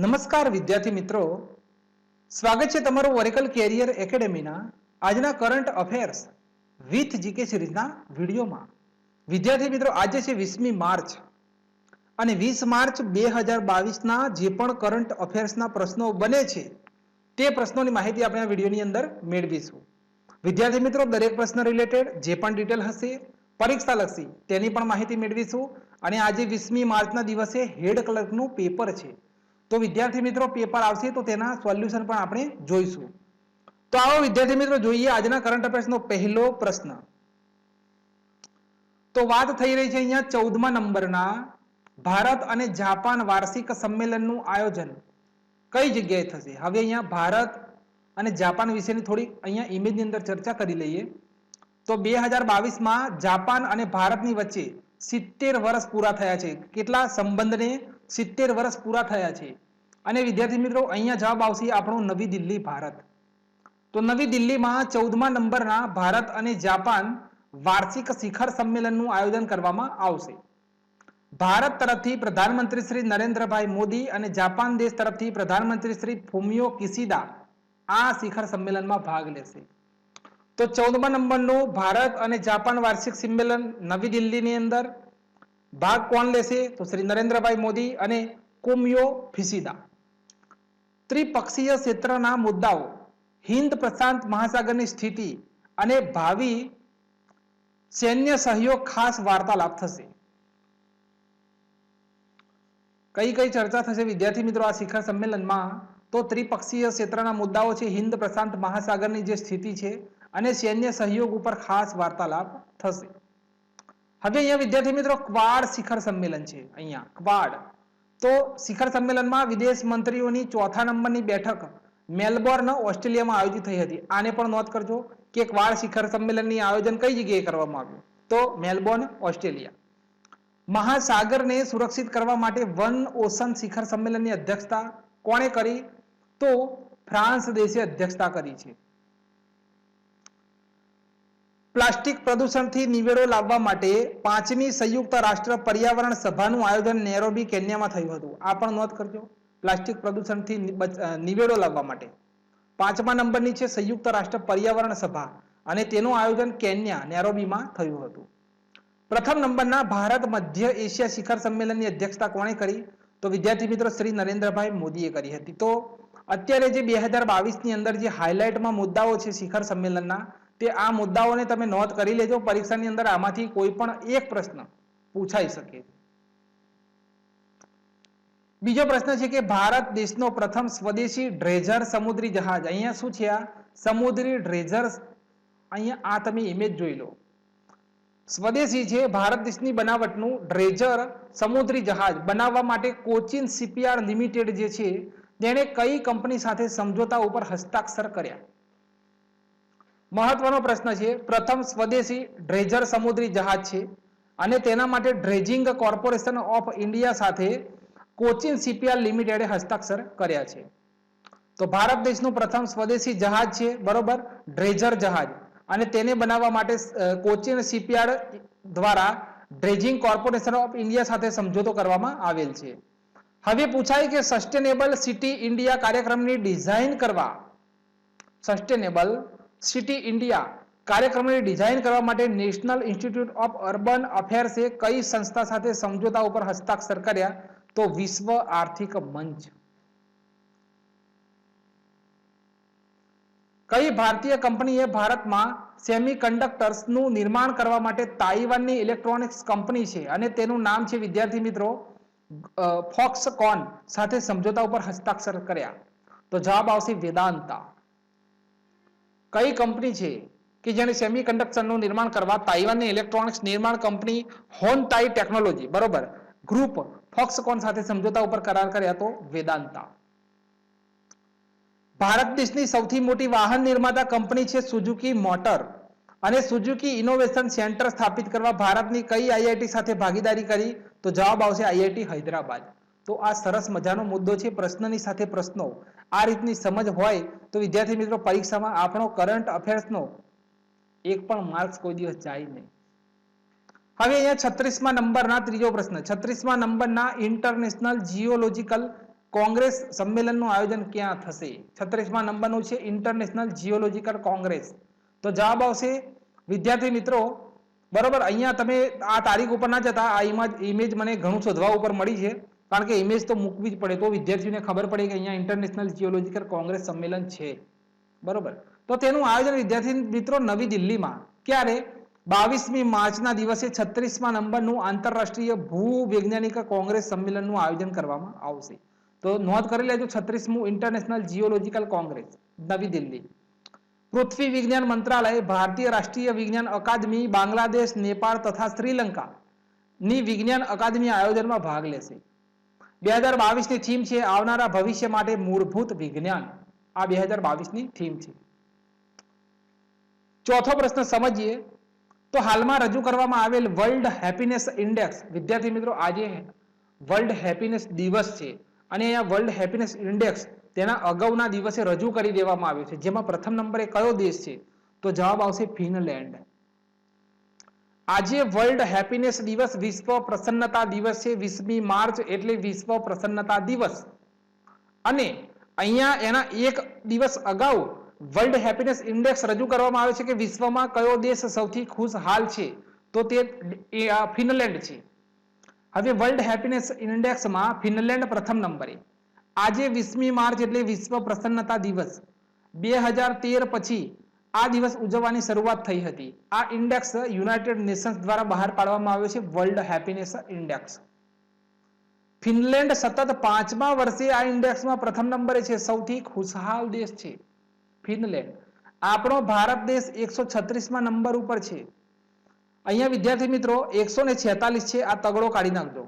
નમસ્કાર વિદ્યાર્થી મિત્રો, સ્વાગત છે તમારું ઓરેકલ કેરિયર એકેડેમીના આજના કરંટ અફેર્સ વિથ જીકે સિરીઝના વિડીયોમાં. વિદ્યાર્થી મિત્રો, આજે છે 20મી માર્ચ અને 20 માર્ચ 2022ના જે પણ કરંટ અફેર્સના પ્રશ્નો બને છે તે પ્રશ્નોની માહિતી આપણે આ વિડીયોની અંદર મેળવીશું. વિદ્યાર્થી મિત્રો, દરેક પ્રશ્ન રિલેટેડ જે પણ ડિટેલ હશે પરીક્ષા લક્ષી તેની પણ માહિતી મેળવીશું. અને આજે 20મી માર્ચના દિવસે હેડ ક્લર્કનું પેપર છે, તો વિદ્યાર્થી મિત્રો પેપર આવશે તો તેના સોલ્યુશન પણ આપણે જોઈશું. તો આવો વિદ્યાર્થી મિત્રો જોઈએ આજના કરંટ અફેર્સનો પહેલો પ્રશ્ન. તો વાત થઈ રહી છે અહીંયા 14મા નંબરના ભારત અને જાપાન વાર્ષિક સંમેલનનું આયોજન કઈ જગ્યાએ થશે. હવે અહીંયા ભારત અને જાપાન વિશેની થોડી અહીંયા ઇમેજની અંદર ચર્ચા કરી લઈએ. તો 2022માં જાપાન અને ભારતની વચ્ચે 70 વર્ષ પૂરા થયા છે. કેટલા સંબંધને 70 વર્ષ પૂરા થયા છે. અને વિદ્યાર્થી મિત્રો અહીંયા જવાબ આવશે આપણો નવી દિલ્હી, ભારત. તો નવી દિલ્હીમાં 14મા નંબરના ભારત અને જાપાન વાર્ષિક શિખર સંમેલનનું આયોજન કરવામાં આવશે. ભારત તરફથી પ્રધાનમંત્રી શ્રી નરેન્દ્રભાઈ મોદી અને જાપાન દેશ તરફથી પ્રધાનમંત્રી શ્રી ફુમિયો કિશિદા આ શિખર સંમેલનમાં ભાગ લેશે. તો 14મા નંબરનું ભારત અને જાપાન વાર્ષિક સંમેલન નવી દિલ્હીની અંદર ભાગ કોણ લેશે? તો શ્રી નરેન્દ્રભાઈ મોદી અને ફુમિયો કિશિદા. ત્રિપક્ષીય ક્ષેત્રના મુદ્દાઓ, હિન્દ પ્રશાંત મહાસાગરની સ્થિતિ અને ભાવિ સૈન્ય સહયોગ ખાસ વાર્તાલાપ થશે. કઈ કઈ ચર્ચા થશે વિદ્યાર્થી મિત્રો આ શિખર સંમેલનમાં? તો ત્રિપક્ષીય ક્ષેત્રના મુદ્દાઓ છે, હિન્દ પ્રશાંત મહાસાગરની જે સ્થિતિ છે અને સૈન્ય સહયોગ ઉપર ખાસ વાર્તાલાપ થશે. હવે અહીંયા વિદ્યાર્થી મિત્રો ક્વાડ શિખર સંમેલન છે. અહીંયા ક્વાડ, તો શિખર સંમેલનમાં વિદેશ મંત્રીઓની 4થા નંબરની બેઠક મેલબોર્ન, ઓસ્ટ્રેલિયામાં આયોજિત થઈ હતી. આને પણ નોંધ કરજો કે ક્વાડ શિખર સંમેલનની આયોજન કઈ જગ્યાએ કરવામાં આવ્યું? તો મેલબોર્ન, ઓસ્ટ્રેલિયા. મહાસાગરને સુરક્ષિત કરવા માટે વન ઓશન શિખર સંમેલનની અધ્યક્ષતા કોણે કરી? તો ફ્રાન્સ દેશે અધ્યક્ષતા કરી છે. પ્લાસ્ટિક પ્રદૂષણથી નિવેડો લાવવા માટે 5મી સંયુક્ત રાષ્ટ્ર પર્યાવરણ સભાનું આયોજન નેરોબી, કેન્યામાં થયું હતું. આ પણ નોંધ કરજો. પ્લાસ્ટિક પ્રદૂષણથી નિવેડો લાવવા માટે 5મા નંબરની છે સંયુક્ત રાષ્ટ્ર પર્યાવરણ સભા અને તેનું આયોજન કેન્યા, નેરોબીમાં થયું હતું. પ્રથમ નંબરના ભારત મધ્ય એશિયા શિખર સંમેલનની અધ્યક્ષતા કોણે કરી? તો વિદ્યાર્થી મિત્રો શ્રી નરેન્દ્રભાઈ મોદીએ કરી હતી. તો અત્યારે જે 2022ની અંદર જે હાઇલાઇટમાં મુદ્દાઓ છે શિખર સંમેલનના, તે આ મુદ્દાઓને તમે નોંધ કરી લેજો. પરીક્ષાની અંદર આમાંથી કોઈ પણ એક પ્રશ્ન પૂછાઈ શકે. બીજો પ્રશ્ન છે કે ભારત દેશનો પ્રથમ સ્વદેશી ડ્રેઝર સમુદ્રી જહાજ, અહીંયા શું છે આ સમુદ્રી ડ્રેઝર, અહીંયા આ તમે ઇમેજ જોઈ લો. સ્વદેશી છે ભારત દેશની બનાવટનું ડ્રેઝર સમુદ્રી જહાજ બનાવવા માટે કોચિન શિપયાર્ડ લિમિટેડ જે છે તેણે કઈ કંપની સાથે સમજોતા ઉપર હસ્તાક્ષર કર્યા? મહત્વનો પ્રશ્ન છે. પ્રથમ સ્વદેશી ડ્રેઝર સમુદ્રી જહાજ છે અને તેના માટે ડ્રેજિંગ કોર્પોરેશન ઓફ ઇન્ડિયા સાથે કોચિન શિપયાર્ડ લિમિટેડે હસ્તાક્ષર કર્યા છે. તો ભારત દેશનું પ્રથમ સ્વદેશી જહાજ છે, બરોબર, ડ્રેઝર જહાજ, અને તેને બનાવવા માટે કોચિન શિપયાર્ડ દ્વારા ડ્રેજિંગ કોર્પોરેશન ઓફ ઇન્ડિયા સાથે સમજૂતો કરવામાં આવેલ છે. હવે પૂછાય કે સસ્ટેનેબલ સિટી ઇન્ડિયા કાર્યક્રમની ડિઝાઇન કરવા, સસ્ટેનેબલ સિટી ઇન્ડિયા કાર્યક્રમની ડિઝાઇન કરવા માટે નેશનલ ઇન્સ્ટિટ્યૂટ ઓફ અર્બન અફેર્સે કઈ સંસ્થા સાથે સમજૂતા ઉપર હસ્તાક્ષર કર્યા? તો વિશ્વ આર્થિક મંચ. કઈ ભારતીય કંપનીએ ભારતમાં સેમિકન્ડક્ટર્સનું નિર્માણ કરવા માટે તાઇવાનની ઇલેક્ટ્રોનિક્સ કંપની છે અને તેનું નામ છે વિદ્યાર્થી મિત્રો ફોક્સકોન સાથે સમજૂતા ઉપર હસ્તાક્ષર કર્યા? તો જવાબ આવશે વેદાંતા. કઈ કંપની છે કે જેણે સેમિકન્ડક્ટરનું નિર્માણ કરવા તાઇવાનની ઇલેક્ટ્રોનિક્સ નિર્માણ કંપની હોનટાઈ ટેકનોલોજી, બરોબર, ગ્રુપ ફોક્સકોન સાથે સમજૂતા ઉપર કરાર કર્યા? તો વેદાંતા. ભારત દેશની સૌથી મોટી વાહન નિર્માતા કંપની છે સુઝુકી મોટર અને સુઝુકી ઇનોવેશન સેન્ટર સ્થાપિત કરવા ભારતની કઈ આઈઆઈટી સાથે ભાગીદારી કરી? તો જવાબ આવશે આઈઆઈટી હૈદરાબાદ. તો આ સરસ મજાનો મુદ્દો છે. પ્રશ્નની સાથે પ્રશ્નો આ રીતની સમજ હોય તો વિદ્યાર્થી મિત્રો પરીક્ષામાં આપણો કરંટ અફેર્સનો એક પણ માર્ક્સ કોઈ દિવસ જાય નહીં. હવે અહીંયા 36મા નંબરના ત્રીજો પ્રશ્ન, 36મા નંબરના ઇન્ટરનેશનલ જીઓલોજીકલ કોંગ્રેસ સંમેલનનું આયોજન ક્યાં થશે? 36મા નંબરનું છે ઇન્ટરનેશનલ જીઓલોજીકલ કોંગ્રેસ. તો જવાબ આવશે વિદ્યાર્થી મિત્રો બરોબર. અહીંયા તમે આ તારીખ ઉપર ના જતા, આ ઇમેજ મને ઘણું શોધવા ઉપર મળી છે, કારણ કે ઇમેજ તો મૂકવી જ પડે તો વિદ્યાર્થીઓને ખબર પડે કે અહીંયા ઇન્ટરનેશનલ જીઓલોજીકલ કોંગ્રેસ સંમેલન છે. બરોબર. તો તેનું આયોજન વિદ્યાર્થી મિત્રો નવી દિલ્હીમાં ક્યારે? 22મી માર્ચના દિવસે 36મા નંબરનું આંતરરાષ્ટ્રીય ભૂવૈજ્ઞાનિક કોંગ્રેસ સંમેલનનું આયોજન કરવામાં આવશે. તો નોંધ કરી લેજો 36મું ઇન્ટરનેશનલ જીઓલોજીકલ કોંગ્રેસ નવી દિલ્હી. પૃથ્વી વિજ્ઞાન મંત્રાલય, ભારતીય રાષ્ટ્રીય વિજ્ઞાન અકાદમી, બાંગ્લાદેશ, નેપાળ તથા શ્રીલંકા ની વિજ્ઞાન અકાદમી આયોજનમાં ભાગ લેશે. 2022 ની થીમ છે આવનારા ભવિષ્ય માટે મૂળભૂત વિજ્ઞાન. આ 2022 ની થીમ છે. ચોથો પ્રશ્ન સમજીએ તો હાલમાં રજૂ કરવામાં આવેલ વર્લ્ડ હેપીનેસ ઇન્ડેક્સ, વિદ્યાર્થી મિત્રો આજે વર્લ્ડ હેપીનેસ દિવસ છે અને અહીંયા વર્લ્ડ હેપીનેસ ઇન્ડેક્સ તેના અગાઉના દિવસે રજૂ કરી દેવામાં આવ્યો છે, જેમાં પ્રથમ નંબરે કયો દેશ છે? તો જવાબ આવશે ફિનલેન્ડ. આજે વર્લ્ડ હેપીનેસ દિવસ વિશ્વ પ્રસન્નતા દિવસ છે. 20મી માર્ચ એટલે વિશ્વ પ્રસન્નતા દિવસ. અને અહીંયા એના એક દિવસ અગાઉ વર્લ્ડ હેપીનેસ ઇન્ડેક્સ રજૂ કરવામાં આવે છે કે વિશ્વમાં કયો દેશ સૌથી ખુશહાલ છે? તો તે ફિનલેન્ડ છે. હવે વર્લ્ડ હેપીનેસ ઇન્ડેક્સમાં ફિનલેન્ડ પ્રથમ નંબરે. આજે 20મી માર્ચ એટલે વિશ્વ પ્રસન્નતા દિવસ. 2013 પછી આ દિવસ ઉજવવાની શરૂઆત થઈ હતી. આ ઇન્ડેક્સ યુનાઇટેડ નેશન્સ દ્વારા બહાર પાડવામાં આવ્યો છે, વર્લ્ડ હેપીનેસ ઇન્ડેક્સ. ફિનલેન્ડ સતત 5મા વર્ષે આ ઇન્ડેક્સમાં પ્રથમ નંબરે છે, સૌથી ખુશહાલ દેશ છે ફિનલેન્ડ. આપણો ભારત દેશ 136મા નંબર ઉપર છે. અહીંયા વિદ્યાર્થી મિત્રો 146 છે, આ તગડો કાઢી નાખજો.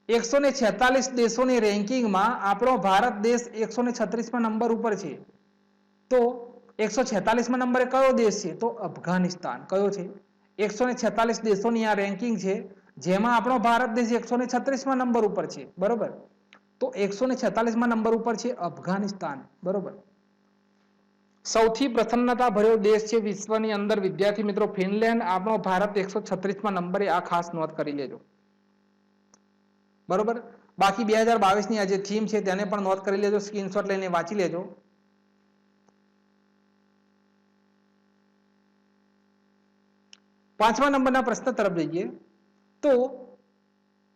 146 દેશોની રેન્કિંગમાં આપણો ભારત દેશ 136મા નંબર ઉપર છે. તો 146મા નંબરે કયો દેશ છે? તો અફઘાનિસ્તાન. કયો છે? 146 દેશોની આ રેન્કિંગ છે, જેમાં આપણો ભારત દેશ 136મા નંબર ઉપર છે. બરોબર. તો 146મા નંબર ઉપર છે અફઘાનિસ્તાન. બરોબર. સૌથી પ્રસન્નતા ભર્યો દેશ છે વિશ્વની અંદર વિદ્યાર્થી મિત્રો ફિનલેન્ડ. આપણો ભારત 136મા નંબરે, આ ખાસ નોંધ કરી લેજો. બરોબર. બાકી 2022 ની આ જે થીમ છે તેને પણ નોંધ કરી લેજો, સ્ક્રીનશોટ લઈને વાંચી લેજો. પાંચમા નંબરના પ્રશ્ન તરફ જઈએ તો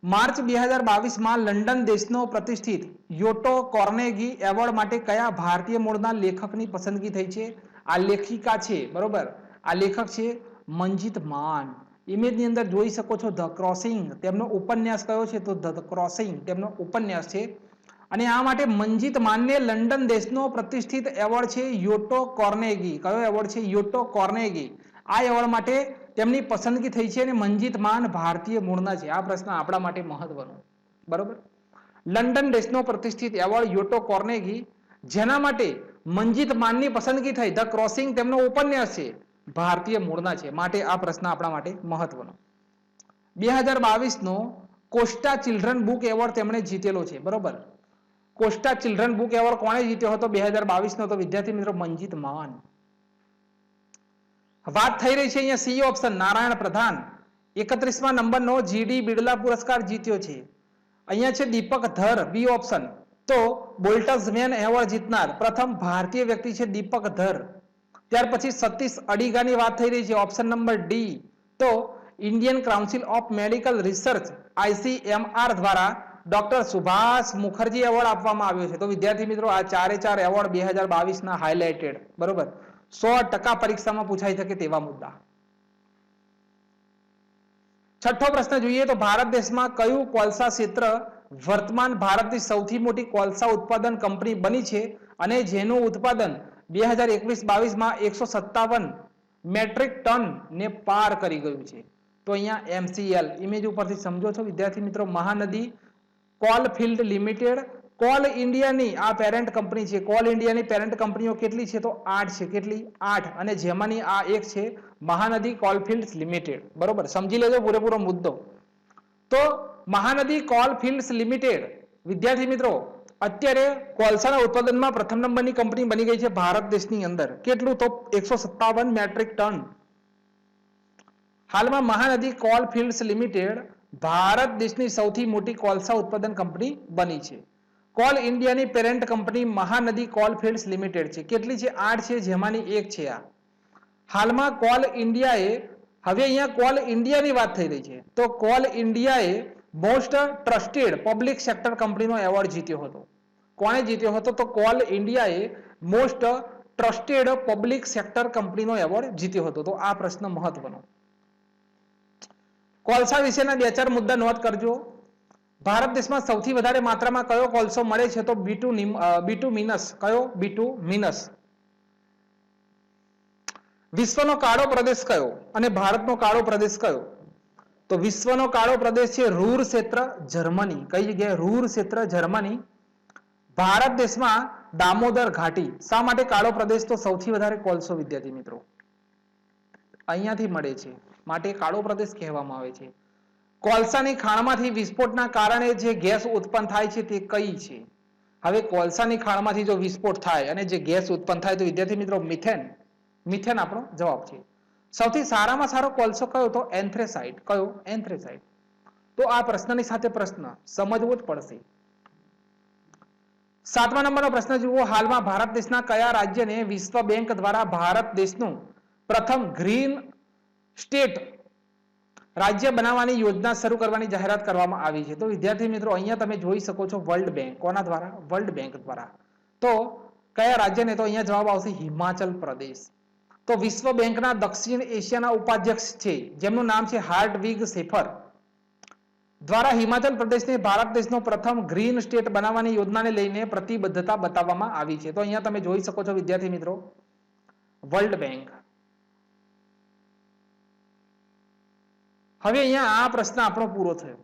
માર્ચ 2022 માં લંડન દેશનો પ્રતિષ્ઠિત યોટો કાર્નેગી એવોર્ડ માટે કયા ભારતીય મૂળના લેખકની પસંદગી થઈ છે? આ લેખિકા છે. બરોબર. આ લેખક છે મંજીત માન. ઇમેજની અંદર જોઈ શકો છો ધ ક્રોસિંગ, તેમનો ઉપન્યાસ કયો છે? તો ધ ક્રોસિંગ તેમનો ઉપન્યાસ છે. અને આ માટે મંજીત માનને લંડન દેશનો પ્રતિષ્ઠિત એવોર્ડ છે યોટો કાર્નેગી. કયો એવોર્ડ છે? યોટો કાર્નેગી. આ એવોર્ડ માટે તેમની પસંદગી થઈ છે અને મંજીત માન ભારતીય મૂળના છે. આ પ્રશ્ન આપણા માટે મહત્વનો. બરોબર. લંડન દેશનો પ્રતિષ્ઠિત એવોર્ડ યોટો કાર્નેગી, જેના માટે મંજીત માનની પસંદગી થઈ. ધ ક્રોસિંગ તેમનો ઉપન્યાસ છે, ભારતીય મૂળના છે. માટે આ પ્રશ્ન આપણા માટે મહત્વનો. 2022 નો કોસ્ટા ચિલ્ડ્રન બુક એવોર્ડ તેમણે જીતેલો છે. બરોબર. કોસ્ટા ચિલ્ડ્રન બુક એવોર્ડ કોણે જીત્યો હતો 2022 નો? તો વિદ્યાર્થી મિત્રો મંજીત માન. વાત થઈ રહી છે અહીંયા સી ઓપ્શન, નારાયણ પ્રધાન 31મા નંબરનો જીડી બિરલા પુરસ્કાર જીત્યો છે. અહીંયા છે દીપક ધર, બી ઓપ્શન. તો બોલ્ટઝમેન એવોર્ડ જીતનાર પ્રથમ ભારતીય વ્યક્તિ છે દીપક ધર. ત્યાર પછી સતીશ અડીગાની વાત થઈ રહી છે, ઓપ્શન નંબર ડી. તો Indian council of medical research ICMR દ્વારા ડોક્ટર સુભાષ મુખર્જી એવોર્ડ આપવામાં આવ્યો છે. તો વિદ્યાર્થી મિત્રો આ ચારે ચાર એવોર્ડ 2022 ના હાઇલાઇટેડ. બરોબર. 100% પરીક્ષામાં પૂછાઈ શકે તેવા મુદ્દા. છઠ્ઠો પ્રશ્ન જોઈએ તો ભારત દેશમાં કયું કોલસા ક્ષેત્ર વર્તમાન ભારતની સૌથી મોટી કોલસા ઉત્પાદન કંપની બની છે અને જેનું ઉત્પાદન 2021-22 માં 157 મેટ્રિક ટન ને પાર કરી ગયું છે? તો અહીંયા MCL ઇમેજ ઉપરથી સમજો છો વિદ્યાર્થી મિત્રો, મહાનદી કોલફિલ્ડ લિમિટેડ. કોલ ઇન્ડિયાની આ પેરેન્ટ કંપની છે. કોલ ઇન્ડિયાની પેરેન્ટ કંપનીઓ કેટલી છે? તો 8 છે. કેટલી? 8. અને જેમાંની આ એક છે મહાનદી કોલફિલ્ડ્સ લિમિટેડ. બરોબર. સમજી લેજો પૂરેપૂરો મુદ્દો. તો મહાનદી કોલફિલ્ડ્સ લિમિટેડ વિદ્યાર્થી મિત્રો અત્યારે કોલસાના ઉત્પાદનમાં પ્રથમ નંબરની કંપની બની ગઈ છે ભારત દેશની અંદર. કેટલું? તો 157 મેટ્રિક ટન. હાલમાં મહાનદી કોલફિલ્ડ્સ લિમિટેડ ભારત દેશની સૌથી મોટી કોલસા ઉત્પાદન કંપની બની છે. કોલ ઇન્ડિયાની પેરેન્ટ કંપની મહાનદી કોલફિલ્ડ્સ લિમિટેડ છે. કેટલી છે? 8 છે, જેમાંની એક છે આ. હાલમાં કોલ ઇન્ડિયાએ, હવે અહીંયા કોલ ઇન્ડિયાની વાત થઈ રહી છે, તો કોલ ઇન્ડિયાએ મોસ્ટ ટ્રસ્ટેડ પબ્લિક સેક્ટર કંપનીનો એવોર્ડ જીત્યો હતો. કોણે જીત્યો હતો? તો કોલ ઇન્ડિયાએ મોસ્ટ ટ્રસ્ટેડ પબ્લિક સેક્ટર કંપનીનો એવોર્ડ જીત્યો હતો. તો આ પ્રશ્ન મહત્વનો. કોલસા વિશેના 2-4 મુદ્દા નોંધ કરજો. ભારત દેશમાં સૌથી વધારે માત્રામાં કયો કોલસો મળે છે? તો બિટુમિનસ. કયો? બિટુમિનસ. વિશ્વનો કાળો પ્રદેશ કયો અને ભારતનો કાળો પ્રદેશ કયો? તો વિશ્વનો કાળો પ્રદેશ છે રૂર ક્ષેત્ર, જર્મની. કઈ જગ્યાએ? રૂર ક્ષેત્ર, જર્મની. ભારત દેશમાં દામોદર ઘાટી. શા માટે કાળો પ્રદેશ? તો સૌથી વધારે કોલસો, વિદ્યાર્થી મિત્રો, અહીંયાથી મળે છે, માટે કાળો પ્રદેશ કહેવામાં આવે છે. કોલસાની ખાણમાંથી વિસ્ફોટના કારણે જે ગેસ ઉત્પન્ન થાય છે તે કઈ છે? હવે કોલસાની ખાણમાંથી જો વિસ્ફોટ થાય અને જે ગેસ ઉત્પન્ન થાય તો વિદ્યાર્થી મિત્રો મિથેન. મિથેન આપણો જવાબ છે. સૌથી સારામાં સારો કોલસો કયો? તો એન્થ્રેસાઇટ. કયો? એન્થ્રેસાઇટ. તો આ પ્રશ્નની સાથે પ્રશ્ન સમજવો જ પડશે. 7મા નંબરનો પ્રશ્ન જુઓ. હાલમાં ભારત દેશના કયા રાજ્યને વિશ્વ બેંક દ્વારા ભારત દેશનું પ્રથમ ગ્રીન સ્ટેટ રાજ્ય બનાવવાની યોજના શરૂ કરવાની જાહેરાત કરવામાં આવી છે? તો વિદ્યાર્થી મિત્રો અહીંયા તમે જોઈ શકો છો વર્લ્ડ બેંક. કોના દ્વારા? વર્લ્ડ બેંક દ્વારા. તો કયા રાજ્યને? તો અહીંયા જવાબ આવશે હિમાચલ પ્રદેશ. તો વિશ્વ બેંકના દક્ષિણ એશિયાના ઉપાધ્યક્ષ છે, જેમનું નામ છે હાર્ટવિગ શેફર, દ્વારા હિમાચલ પ્રદેશને ભારત દેશનો પ્રથમ ગ્રીન સ્ટેટ બનાવવાની યોજનાને લઈને પ્રતિબદ્ધતા બતાવવામાં આવી છે. તો અહીંયા તમે જોઈ શકો છો વિદ્યાર્થી મિત્રો વર્લ્ડ બેંક. હવે અહીંયા આ પ્રશ્ન આપણો પૂરો થયો.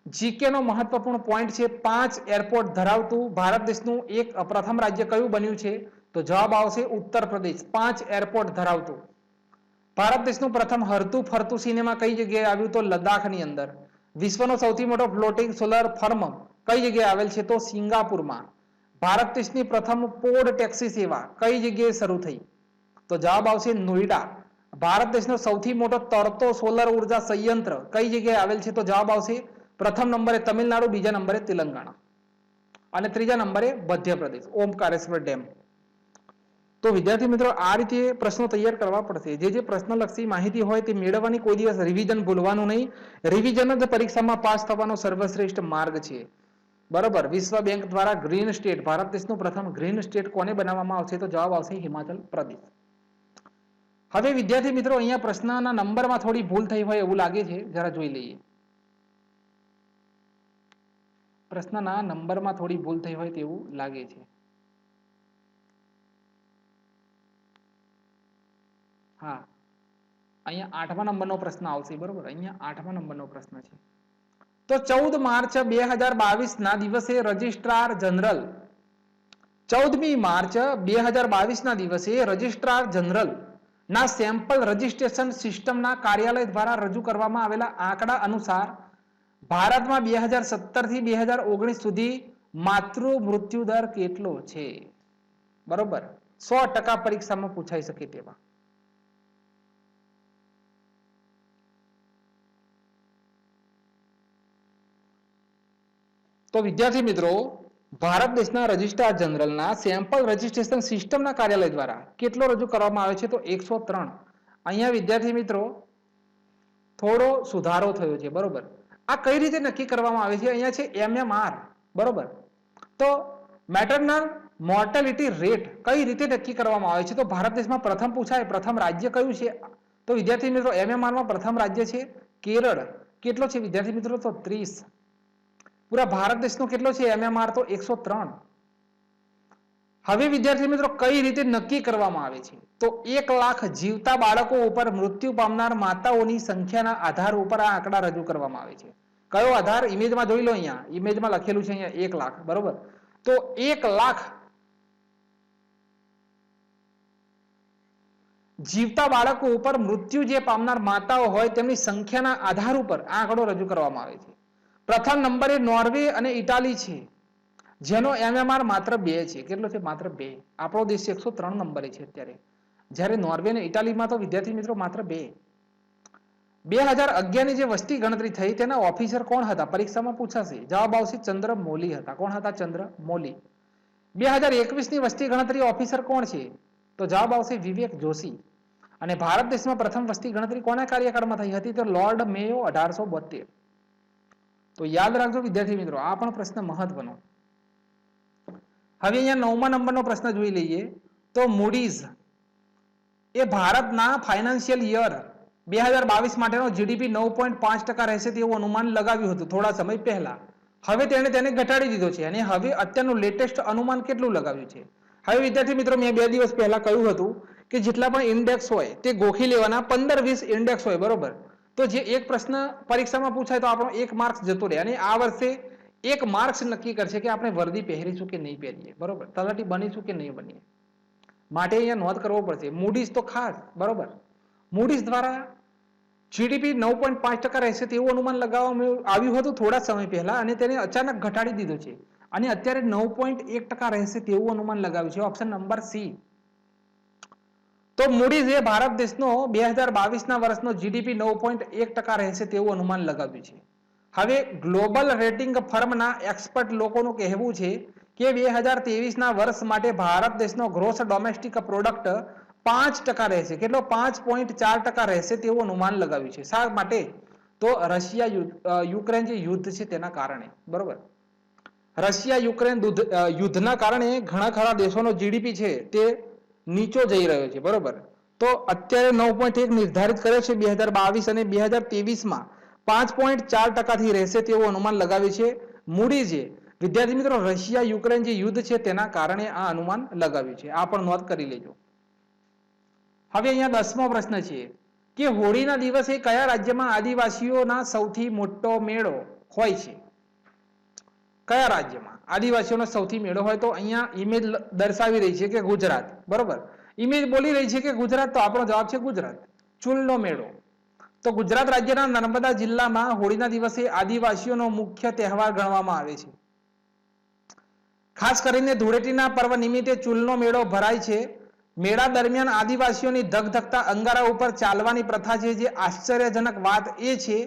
જીકે નો મહત્વપૂર્ણ પોઈન્ટ છે 5 એરપોર્ટ ધરાવતું ભારત દેશનું એક પ્રથમ રાજ્ય કયું બન્યું છે? તો જવાબ આવશે ઉત્તર પ્રદેશ. 5 એરપોર્ટ ધરાવતું ભારત દેશનું પ્રથમ હરતું ફરતું સિનેમા કઈ જગ્યાએ આવ્યું? તો લદ્દાખની અંદર. વિશ્વનો સૌથી મોટો ફ્લોટિંગ સોલર ફર્મ કઈ જગ્યાએ આવેલ છે? તો સિંગાપુરમાં. ભારત દેશની પ્રથમ પોડ ટેક્સી સેવા કઈ જગ્યાએ શરૂ થઈ? તો જવાબ આવશે નોઈડા. ભારત દેશનો સૌથી મોટો તરતો સોલર ઉર્જા સંયંત્ર કઈ જગ્યાએ આવેલ છે? તો જવાબ આવશે પ્રથમ નંબરે તમિલનાડુ, બીજા નંબરે તેલંગાણા અને ત્રીજા નંબરે મધ્યપ્રદેશ, ઓમકારેશ્વર ડેમ. તો વિદ્યાર્થી મિત્રો આ રીતે પ્રશ્નો તૈયાર કરવા પડશે. જે પ્રશ્નલક્ષી માહિતી હોય તે મેળવવાની, કોઈ દિવસ રિવિઝન ભૂલવાનું નહીં. રિવિઝન જ પરીક્ષામાં પાસ થવાનો સર્વશ્રેષ્ઠ માર્ગ છે. બરોબર. વિશ્વ બેંક દ્વારા ગ્રીન સ્ટેટ, ભારત દેશનું પ્રથમ ગ્રીન સ્ટેટ કોને બનાવવામાં આવશે? તો જવાબ આવશે હિમાચલ પ્રદેશ. હવે વિદ્યાર્થી મિત્રો અહીંયા પ્રશ્નના નંબરમાં થોડી ભૂલ થઈ હોય એવું લાગે છે, જરા જોઈ લઈએ. પ્રશ્નના નંબરમાં થોડી ભૂલ થઈ હોય તેવું લાગે છે. હા, અહીંયા 8મા નંબરનો પ્રશ્ન આવશે. બરોબર, અહીંયા 8મા નંબરનો પ્રશ્ન છે. તો 14 માર્ચ 2022 ના દિવસે રજિસ્ટ્રાર જનરલ 14મી માર્ચ 2022 ના દિવસે રજિસ્ટ્રાર જનરલ ના સેમ્પલ રજિસ્ટ્રેશન સિસ્ટમના કાર્યાલય દ્વારા રજૂ કરવામાં આવેલા આંકડા અનુસાર ભારતમાં 2017 થી 2019 સુધી માતૃ મૃત્યુ દર કેટલો છે? બરોબર, 100% પરીક્ષામાં પૂછાઈ શકે તેવા. તો વિદ્યાર્થી મિત્રો ભારત દેશના રજિસ્ટ્રાર જનરલના સેમ્પલ રજિસ્ટ્રેશન સિસ્ટમના કાર્યાલય દ્વારા કેટલો રજૂ કરવામાં આવે છે? તો 103. અહીંયા વિદ્યાર્થી મિત્રો થોડો સુધારો થયો છે. બરોબર, આ કઈ રીતે નક્કી કરવામાં આવે છે? અહીંયા છે MMR. બરોબર, તો મેટરનલ મોર્ટાલિટી રેટ કઈ રીતે નક્કી કરવામાં આવે છે? તો ભારત દેશમાં પ્રથમ પૂછાય, પ્રથમ રાજ્ય કયું છે? તો વિદ્યાર્થી મિત્રો MMR માં પ્રથમ રાજ્ય છે કેરળ. કેટલો છે વિદ્યાર્થી મિત્રો? તો 30. પૂરા ભારત દેશનો કેટલો છે MMR? તો 103. હવે વિદ્યાર્થી મિત્રો કઈ રીતે નક્કી કરવામાં આવે છે? તો 1 લાખ જીવતા બાળકો ઉપર મૃત્યુ પામનાર માતાઓની સંખ્યાના આધાર ઉપર આ આંકડા રજૂ કરવામાં આવે છે. કયો આધાર? ઇમેજમાં જોઈ લો. અહીંયા ઇમેજમાં લખેલું છે અહીંયા 1 લાખ. બરોબર, તો 1 લાખ જીવતા બાળકો ઉપર મૃત્યુ જે પામનાર માતાઓ હોય તેમની સંખ્યાના આધાર ઉપર આ આંકડો રજૂ કરવામાં આવે છે. પ્રથમ નંબરે નોર્વે અને ઇટાલી છે, જેનો MMR માત્ર 2 છે. કેટલો છે? માત્ર 2. આપણો દેશ 103 નંબરે છે અત્યારે, જ્યારે નોર્વે અને ઇટાલીમાં તો વિદ્યાર્થી મિત્રો માત્ર 2. 2011 ની જે વસ્તી ગણતરી થઈ તેના ઓફિસર કોણ હતા? પરીક્ષામાં પૂછાશે. જવાબ આવશે ચંદ્રમૌલી હતા. કોણ હતા? ચંદ્રમૌલી. 2021 ની વસ્તી ગણતરી ઓફિસર કોણ છે? તો જવાબ આવશે વિવેક જોશી. અને ભારત દેશમાં પ્રથમ વસ્તી ગણતરી કોના કાર્યકાળમાં થઈ હતી? તો લોર્ડ મેયો 1872. તો યાદ રાખજો વિદ્યાર્થી મિત્રો, આ પણ પ્રશ્ન મહત્વનો. હવે અહીંયા 9મા નંબરનો પ્રશ્ન જોઈ લઈએ. તો મૂડીઝ એ ભારતના ફાઇનાન્શિયલ યર 2022 માટેનો જીડીપી 9.5% રહેશે તેવું અનુમાન લગાવ્યું હતું થોડા સમય પહેલા. હવે તેને ઘટાડી દીધો છે અને હવે અત્યારનું લેટેસ્ટ અનુમાન કેટલું લગાવ્યું છે? હવે વિદ્યાર્થી મિત્રો, મેં 2 દિવસ પહેલા કહ્યું હતું કે જેટલા પણ ઇન્ડેક્સ હોય તે ગોખી લેવાના. 15-20 ઇન્ડેક્સ હોય, બરોબર? તો જે એક પ્રશ્ન પરીક્ષામાં પૂછાય તો આપણો 1 માર્ક્સ જતો રહે. અને આ વર્ષે 1 માર્ક્સ નક્કી કરશે કે આપણે વર્દી પહેરીશું કે નહીં પહેરીએ, બરોબર? તલાટી બનીશું કે નહીં બનીએ. માટે અહીંયા નોંધ કરવો પડશે. મૂડીઝ તો ખાસ, બરોબર? મૂડીઝ દ્વારા જીડીપી 9.5% રહેશે તેવું અનુમાન લગાવવામાં આવ્યું હતું થોડા સમય પહેલા અને તેને અચાનક ઘટાડી દીધું છે અને અત્યારે 9.1% રહેશે તેવું અનુમાન લગાવ્યું છે. Option number C. તો મૂડીઝ એ ભારત દેશનો 2022ના વર્ષનો જીડીપી 9.1% રહેશે તેવું અનુમાન લગાવ્યું છે. હવે ગ્લોબલ રેટિંગ ફર્મના એક્સપર્ટ લોકોનું કહેવું છે કે 2023ના વર્ષ માટે ભારત દેશનો ગ્રોસ ડોમેસ્ટિક પ્રોડક્ટ 5% રહેશે. કેટલો? 5.4% રહેશે તેવું અનુમાન લગાવ્યું છે. શા માટે? તો રશિયા યુક્રેન જે યુદ્ધ છે તેના કારણે, બરોબર? રશિયા યુક્રેન યુદ્ધના કારણે ઘણા ખરા દેશોનો જીડીપી છે તે નીચો જઈ રહ્યો છે, બરોબર? તો અત્યારે 9.1 નિર્ધારિત કર્યો છે 2022 અને 2023માં 5.4% થી રહેશે તેવું અનુમાન લગાવ્યું છે. મૂડી છે વિદ્યાર્થી મિત્રો, રશિયા યુક્રેન જે યુદ્ધ છે તેના કારણે આ અનુમાન લગાવ્યું છે. આ પણ નોંધ કરી લેજો. હવે અહીંયા 10મો પ્રશ્ન છે કે હોળીના દિવસે કયા રાજ્યમાં આદિવાસીઓના સૌથી મોટો મેળો હોય છે? કયા રાજ્યમાં આદિવાસીઓનો સૌથી મેળો હોય? તો અહીંયા ઇમેજ દર્શાવી રહી છે કે ગુજરાત, બરોબર? ઇમેજ બોલી રહી છે કે ગુજરાત, તો આપણો જવાબ છે ગુજરાત. ચૂલનો મેળો. તો ગુજરાત રાજ્યના નર્મદા જિલ્લામાં હોળીના દિવસે આદિવાસીઓનો મુખ્ય તહેવાર ગણવામાં આવે છે. ખાસ કરીને ધૂળેટીના પર્વ નિમિત્તે ચૂલનો મેળો ભરાય છે. મેળા દરમિયાન આદિવાસીઓની ધગધગતા અંગારા ઉપર ચાલવાની પ્રથા છે. જે આશ્ચર્યજનક વાત એ છે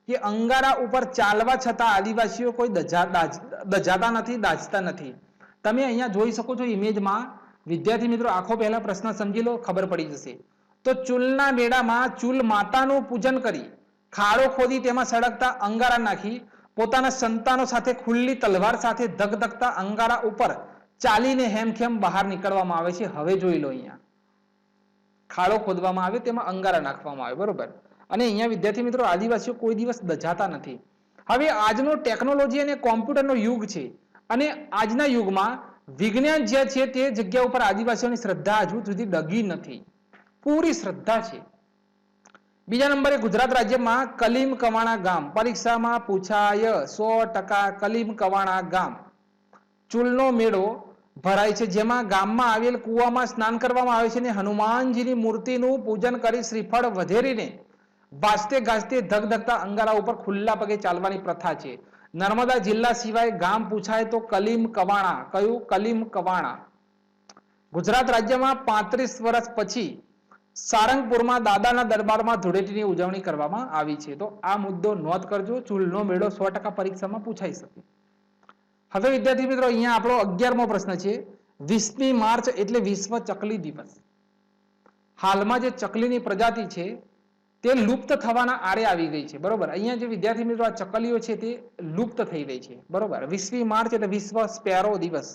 કે અંગારા ઉપર ચાલવા છતાં આદિવાસીઓ કોઈ દજાતા નથી, દાજતા નથી. તમે અહીંયા જોઈ શકો છો ઇમેજમાં. વિદ્યાર્થી મિત્રો, આખો પહેલા પ્રશ્ન સમજી લો, ખબર પડી જશે. તો ચૂલના મેળામાં ચૂલ માતાનું પૂજન કરી ખાડો ખોદી તેમાં સળગતા અંગારા નાખી પોતાના સંતાનો સાથે ખુલ્લી તલવાર સાથે ધગધગતા અંગારા ઉપર ચાલીને હેમખેમ બહાર નીકળવામાં આવે છે. હવે જોઈ લો, અહીંયા ખાડો ખોદવામાં આવે, તેમાં અંગારા નાખવામાં આવે, બરોબર? અને અહીંયા વિદ્યાર્થી મિત્રો, આદિવાસીઓ કોઈ દિવસ દજાતા નથી. હવે આજનો ટેકનોલોજી અને કોમ્પ્યુટરનો યુગ છે અને આજના યુગમાં વિજ્ઞાન જે છે તે જગ્યા ઉપર આદિવાસીઓની શ્રદ્ધા હજુ સુધી ડગી નથી. પૂરી શ્રદ્ધા છે. બીજા નંબરે ગુજરાત રાજ્યમાં કલીમ કવાણા ગામ. પરીક્ષામાં પૂછાય 100%. કલીમ કવાણા ગામ ચૂલનો મેળો ભરાય છે, જેમાં ગામમાં આવેલ કુવામાં સ્નાન કરવામાં આવે છે અને હનુમાનજીની મૂર્તિનું પૂજન કરી શ્રીફળ વધેરીને વાજતે ગાજતે ધગધગતા અંગારા ઉપર ખુલ્લા પગે ચાલવાની પ્રથા છે. નર્મદા જિલ્લા સિવાય ગામ પૂછાય તો કલીમ કવાણા. કયું? કલીમ કવાણા. ગુજરાત રાજ્યમાં 35 વર્ષ પછી સારંગપુરમાં દાદાના દરબારમાં ધૂળેટીની ઉજવણી કરવામાં આવી છે. તો આ મુદ્દો નોંધ કરજો. ચૂલનો મેળો 100% પરીક્ષામાં પૂછાઈ શકે. હવે વિદ્યાર્થી મિત્રો, અહીંયા આપણો 11મો પ્રશ્ન છે. 20મી માર્ચ એટલે વિશ્વ ચકલી દિવસ. હાલમાં જે ચકલીની પ્રજાતિ છે તે લુપ્ત થવાના આરે આવી ગઈ છે, બરોબર? અહીંયા જે વિદ્યાર્થી મિત્રો આ ચકલીઓ છે તે લુપ્ત થઈ રહી છે, બરોબર? 20મી માર્ચ એટલે વિશ્વ સ્પેરો દિવસ.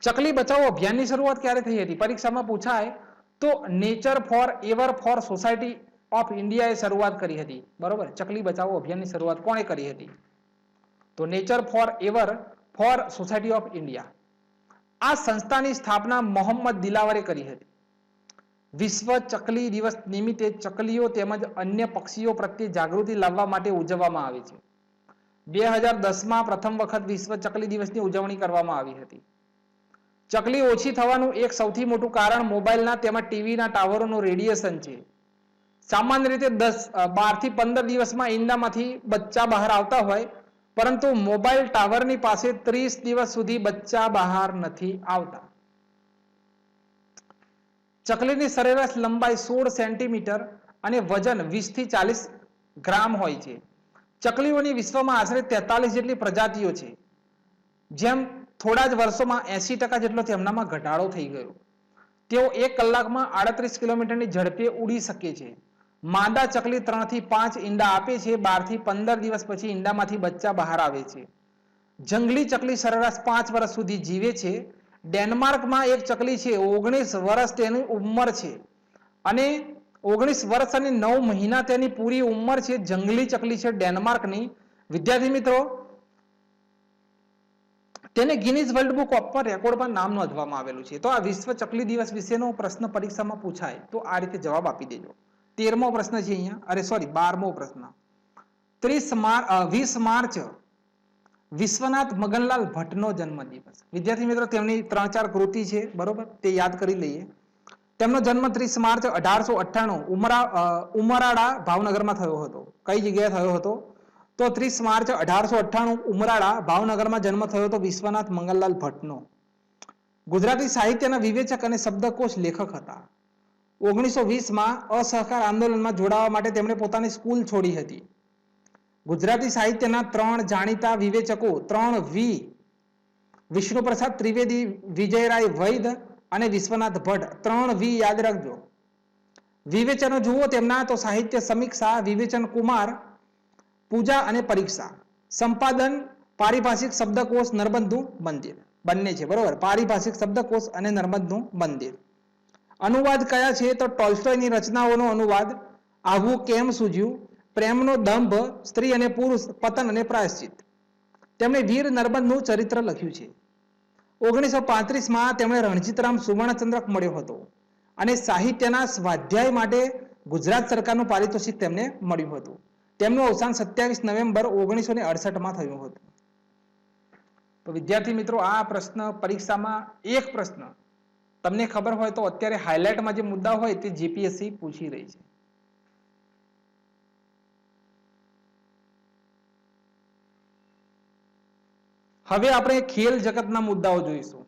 ચકલી બચાવો અભિયાનની શરૂઆત ક્યારે થઈ હતી? પરીક્ષામાં પૂછાય તો nature forever for society of ઇન્ડિયાએ શરૂઆત કરી હતી, બરોબર? ચકલી બચાવો અભિયાનની શરૂઆત કોણે કરી હતી? તો nature forever for society of India. આ સંસ્થાની સ્થાપના મોહમ્મદ દિલાવરે કરી હતી. વિશ્વ ચકલી દિવસ નિમિત્તે ચકલીઓ તેમજ અન્ય પક્ષીઓ પ્રત્યે જાગૃતિ લાવવા માટે ઉજવવામાં આવે છે. 2010માં પ્રથમ વખત વિશ્વ ચકલી દિવસની ઉજવણી કરવામાં આવી હતી. ચકલી ઓછી થવાનું એક સૌથી મોટું કારણ મોબાઈલના તેમજ ટીવીના ટાવરોનું રેડિયેશન છે. સામાન્ય રીતે 12 થી 15 દિવસમાં ઈંડામાંથી બચ્ચા બહાર આવતા હોય, પરંતુ મોબાઈલ ટાવરની પાસે 30 દિવસ સુધી બચ્ચા બહાર નથી આવતા. ચકલીની સરેરાશ લંબાઈ 16 સેન્ટીમીટર અને વજન 20 થી 40 ગ્રામ હોય છે. ચકલીઓની વિશ્વમાં આશરે 43 જેટલી પ્રજાતિઓ છે. જેમ થોડા જ વર્ષોમાં 80% જેટલો તેમનામાં ઘટાડો થઈ ગયો. તેઓ 1 કલાકમાં 38 કિલોમીટરની ઝડપે ઉડી શકે છે. માદા ચકલી 3 થી 5 ઈંડા આપે છે. 12 થી 15 દિવસ પછી ઈંડામાંથી બચ્ચા બહાર આવે છે. જંગલી ચકલી સરેરાશ 5 વર્ષ સુધી જીવે છે. ડેનમાર્કમાં એક ચકલી છે, 19 વર્ષ તેની ઉંમર છે અને 19 વર્ષ અને 9 મહિના તેની પૂરી ઉંમર છે. જંગલી ચકલી છે ડેનમાર્કની. વિદ્યાર્થી મિત્રો, તેને ગિનીઝ વર્લ્ડ બુક ઓફ રેકોર્ડમાં નામ નોંધવામાં આવેલું છે. તો આ વિશ્વ ચકલી દિવસ વિશેનો પ્રશ્ન પરીક્ષામાં પૂછાય તો આ રીતે જવાબ આપી દેજો. 13મો પ્રશ્ન છે અહીંયા, અરે સોરી 12મો પ્રશ્ન. 20 માર્ચ વિશ્વનાથ મગનલાલ ભટ્ટનો જન્મદિવસ. વિદ્યાર્થી મિત્રો, તેમની 3-4 કૃતિ છે, બરોબર, તે યાદ કરી લઈએ. તેમનો જન્મ 30 માર્ચ 1898 ઉમરાળા ભાવનગરમાં થયો હતો. કઈ જગ્યાએ થયો હતો? તો 30 માર્ચ 1898 ઉમરાળા ભાવનગરમાં જન્મ થયો હતો વિશ્વનાથ મંગનલાલ ભટ્ટનો. ગુજરાતી સાહિત્યના વિવેચક અને શબ્દકોશ લેખક હતા. 1920માં અસહકાર આંદોલનમાં જોડાવા માટે તેમણે પોતાની સ્કૂલ છોડી હતી. ગુજરાતી સાહિત્યના 3 જાણીતા વિવેચકો 3V: વિષ્ણુપ્રસાદ ત્રિવેદી, વિજયરાય વૈદ અને વિશ્વનાથ ભટ્ટ. 3V યાદ રાખજો. વિવેચનો જુઓ તેમના તો સાહિત્ય સમીક્ષા, વિવેચન કુમાર, પૂજા અને પરીક્ષા. સંપાદન પારિભાષિક શબ્દકોશ, નરબંધુ મંદિર. બંને છે, બરોબર, પારિભાષિક શબ્દકોશ અને નરબંધુ મંદિર. અનુવાદ કયા છે? તો ટોલ્સ્ટોયની રચનાઓનો અનુવાદ, આવું કેમ સૂઝ્યું, પ્રેમનો દંભ, સ્ત્રી અને પુરુષ, પતન અને પ્રાયશ્ચિત. તેમણે વીર નર્મદનું ચરિત્ર લખ્યું છે. 1935માં તેમણે રણજીતરામ સુવર્ણચંદ્રક મળ્યો હતો અને સાહિત્યના સ્વાધ્યાય માટે ગુજરાત સરકારનું પારિતોષિક તેમને મળ્યું હતું. તેમનું અવસાન 27 નવેમ્બર 1968માં થયું હતું. તો વિદ્યાર્થી મિત્રો, આ પ્રશ્ન પરીક્ષામાં એક પ્રશ્ન તમને ખબર હોય તો અત્યારે હાઇલાઇટમાં જે મુદ્દા હોય તે જીપીએસસી પૂછી રહી છે. હવે આપણે ખેલ જગતના મુદ્દાઓ જોઈશું.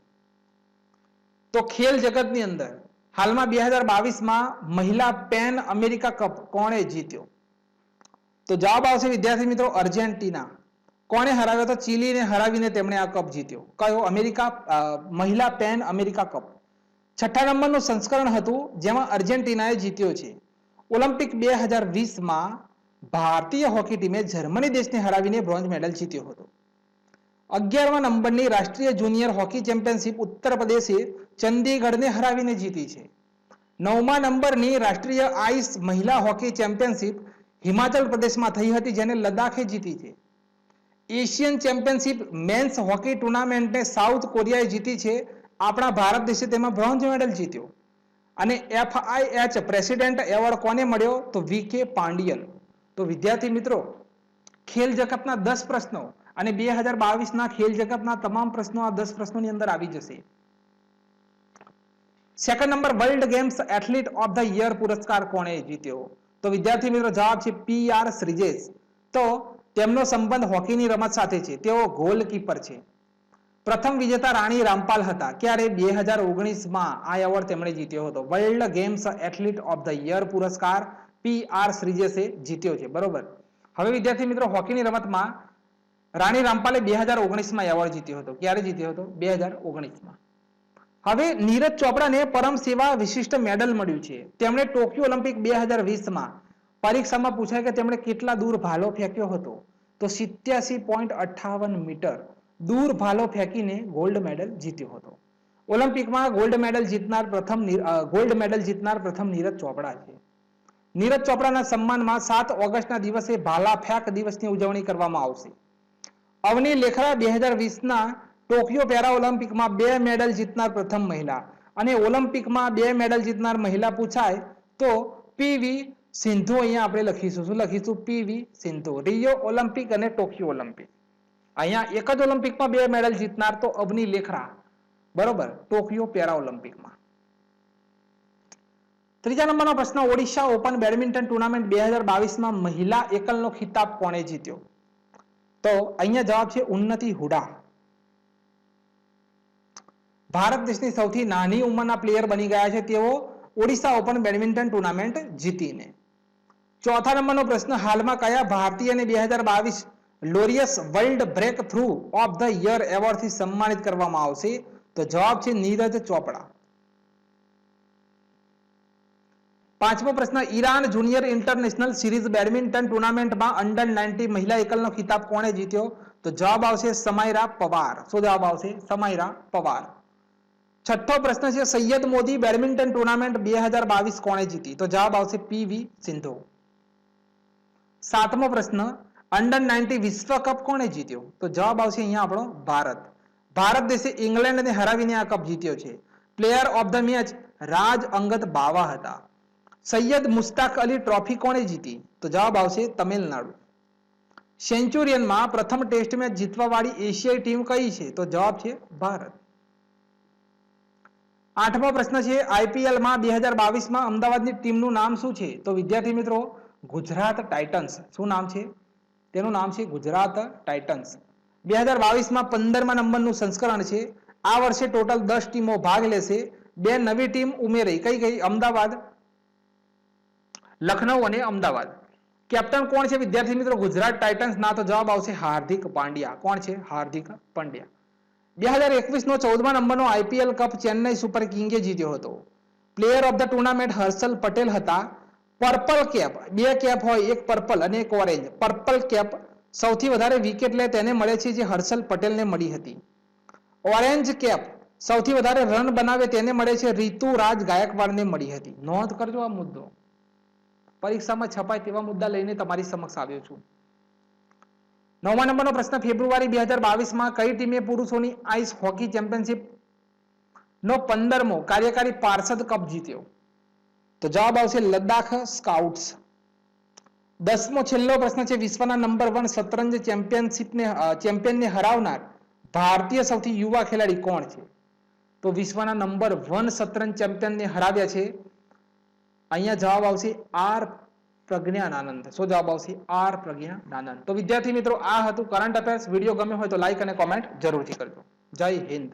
તો ખેલ જગતની અંદર હાલમાં 2022માં મહિલા પેન અમેરિકા કપ કોણે જીત્યો? તો જવાબ આવશે વિદ્યાર્થી મિત્રો અર્જેન્ટિના. કોણે હરાવ્યો? તો ચીલીને હરાવીને તેમણે આ કપ જીત્યો. કયો? મહિલા પેન અમેરિકા કપ. 6ઠ્ઠા નંબરનું સંસ્કરણ હતું જેમાં અર્જેન્ટિનાએ જીત્યો છે. ઓલિમ્પિક 2020માં ભારતીય હોકી ટીમે જર્મની દેશને હરાવીને બ્રોન્ઝ મેડલ જીત્યો હતો. 11મા નંબરની રાષ્ટ્રીય જુનિયર હોકી ચેમ્પિયનશિપ ઉત્તર પ્રદેશે ચંદીગઢને હરાવીને જીતી છે. 9મા નંબરની રાષ્ટ્રીય આઈસ મહિલા હોકી ચેમ્પિયનશિપ હિમાચલ પ્રદેશમાં થઈ હતી, જેને લદ્દાખે જીતી છે. એશિયન ચેમ્પિયનશિપ મેન્સ હોકી ટુર્નામેન્ટને સાઉથ કોરિયાએ જીતી છે. આપણા ભારત દેશે તેમાં બ્રોન્ઝ મેડલ જીત્યો. અને FIH પ્રેસિડેન્ટ એવોર્ડ કોને મળ્યો? તો VK પાંડિયલ. તો વિદ્યાર્થી મિત્રો, ખેલ જગતના 10 પ્રશ્નો અને 2022ના ખેલ જગતના તમામ પ્રશ્નો આ 10 પ્રશ્નોની અંદર આવી જશે. Second number, world games athlete of the year પુરસ્કાર કોણે જીત્યો? તો વિદ્યાર્થી મિત્રો જવાબ છે PR શ્રીજેશ. તો તેમનો સંબંધ હોકીની રમત સાથે છે. તેઓ ગોલકીપર છે. પ્રથમ વિજેતા રાણી રામપાલ હતા. ક્યારે? 2019માં આ એવોર્ડ તેમણે જીત્યો હતો. World games athlete of the year પુરસ્કાર PR શ્રીજેશે જીત્યો છે, બરોબર. હવે વિદ્યાર્થી મિત્રો, હોકીની રમતમાં રાણી રામપાલે 2019માં એવોર્ડ જીત્યો હતો. ક્યારે જીત્યો હતો? 2019માં. હવે નીરજ ચોપડાને પરમ સેવા વિશિષ્ટ મેડલ મળ્યું છે. તેમણે ટોક્યો ઓલિમ્પિક 2020માં પરીક્ષામાં પૂછાય કે તેમણે કેટલા દૂર ભાલો ફેંક્યો હતો? તો 87.58 મીટર દૂર ભાલો ફેંકીને ગોલ્ડ મેડલ જીત્યો હતો. ઓલિમ્પિકમાં ગોલ્ડ મેડલ જીતનાર પ્રથમ નીરજ ચોપડા છે. નીરજ ચોપડાના સન્માનમાં 7 ઓગસ્ટના દિવસે ભાલા ફેંક દિવસની ઉજવણી કરવામાં આવશે. અવની લેખરા 2020ના ટોક્યો પેરા ઓલિમ્પિકમાં 2 મેડલ જીતનાર પ્રથમ મહિલા. અને ઓલિમ્પિકમાં 2 મેડલ જીતનાર મહિલા પૂછાય તો PV સિંધુ. અહીંયા આપણે લખીશું, શું લખીશું? PV સિંધુ. રિયો ઓલિમ્પિક અને ટોક્યો ઓલિમ્પિક. અહીંયા એક જ ઓલિમ્પિકમાં 2 મેડલ જીતનાર તો અવની લેખરા, બરોબર, ટોક્યો પેરા ઓલિમ્પિકમાં. ત્રીજા નંબરનો પ્રશ્ન, ઓડિશા ઓપન બેડમિન્ટન ટુર્નામેન્ટ 2022માં મહિલા એકલનો ખિતાબ કોણે જીત્યો? તો અહીંયા જવાબ છે ઉન્નતિ હુડા. ભારત દેશની સૌથી નાની ઉંમરના પ્લેયર બની ગયા છે તેઓ ઓડિશા ઓપન બેડમિન્ટન ટુર્નામેન્ટ જીતીને. ચોથા નંબરનો પ્રશ્ન, હાલમાં કયા ભારતીયને 2022 Laureus world breakthrough of the year એવોર્ડથી સન્માનિત કરવામાં આવશે? તો જવાબ છે નીરજ ચોપડા. પાંચમો પ્રશ્ન, Iran junior international series badminton ટુર્નામેન્ટમાં અંડર 19 મહિલા એકલનો ખિતાબ કોણે જીત્યો? તો જવાબ આવશે સમાયરા પવાર. શું જવાબ આવશે? સમાયરા પવાર. છઠ્ઠો પ્રશ્ન છે, સૈયદ મોદી બેડમિન્ટન ટુર્નામેન્ટ 2022 કોણે જીતી? તો જવાબ આવશે પીવી સિંધુ. સાતમો પ્રશ્ન, અંડર 19 વિશ્વ કપ કોણે જીત્યો? તો જવાબ આવશે અહીંયા આપણો ભારત. ભારત દેશે ઇંગ્લેન્ડને હરાવીને આ કપ જીત્યો છે. પ્લેયર ઓફ ધ મેચ રાજ અંગદ બાવા હતા. સૈયદ મુશ્તાક અલી ટ્રોફી કોણે જીતી? તો જવાબ આવશે તમિલનાડુ. સેન્ચુરિયનમાં પ્રથમ ટેસ્ટ મેચ જીતવાવાળી એશિયાઈ ટીમ કઈ છે? તો જવાબ છે ભારત. આઠમો પ્રશ્ન છે, આઈપીએલમાં 2022માં અમદાવાદની ટીમનું નામ શું છે? તો વિદ્યાર્થી મિત્રો ગુજરાત ટાઇટન્સ. શું નામ છે? તેનું નામ છે ગુજરાત ટાઇટન્સ. 2022માં 15મા નંબરનું સંસ્કરણ છે. આ વર્ષે ટોટલ 10 ટીમો ભાગ લેશે. 2 નવી ટીમ ઉમેરી. કઈ કઈ? અમદાવાદ, લખનઉ અને અમદાવાદ. કેપ્ટન કોણ છે વિદ્યાર્થી મિત્રો ગુજરાત ટાઇટન્સ ના? તો જવાબ આવશે હાર્દિક પાંડ્યા. કોણ છે? હાર્દિક પાંડ્યા. 2021નો 14મા નંબરનો આઈપીએલ કપ ચેન્નઈ સુપર કિંગે જીત્યો હતો. Player of the tournament Harshal Patel હતા. પર્પલ કેપ, 2 કેપ હોય, એક પર્પલ અને એક ઓરેન્જ. પર્પલ કેપ સૌથી વધારે વિકેટ લે તેને મળે છે, જે હર્ષલ પટેલને મળી હતી. ઓરેન્જ કેપ સૌથી વધારે રન બનાવે તેને મળે છે, ઋતુરાજ ગાયકવાડને મળી હતી. નોંધ કરજો આ મુદ્દો. પરીક્ષામાં છપાય તેવા મુદ્દા લઈને તમારી સમક્ષ આવ્યો છું. 9મા નંબરનો પ્રશ્ન, ફેબ્રુઆરી 2022માં કઈ ટીમે પુરુષોની આઈસ હોકી ચેમ્પિયનશિપ નો 15મો કાર્યકારી પાર્ષદ કપ જીત્યો? તો જવાબ આવશે લદ્દાખ સ્કાઉટ્સ. 10મો છેલ્લો પ્રશ્ન છે, વિશ્વના નંબર 1 શતરંજ ચેમ્પિયનને હરાવનાર ભારતીય સૌથી યુવા ખેલાડી કોણ છે? તો વિશ્વના નંબર 1 શતરંજ ચેમ્પિયનને હરાવ્યા છે. અહીંયા જવાબ આવશે આર પ્રજ્ઞાનંદ. શું જવાબ આવશે? આર પ્રજ્ઞાનંદ. તો વિદ્યાર્થી મિત્રો આ હતું કરંટ અફેર્સ. વિડીયો ગમ્યો હોય તો લાઈક અને કોમેન્ટ જરૂરથી કરજો. જય હિન્દ.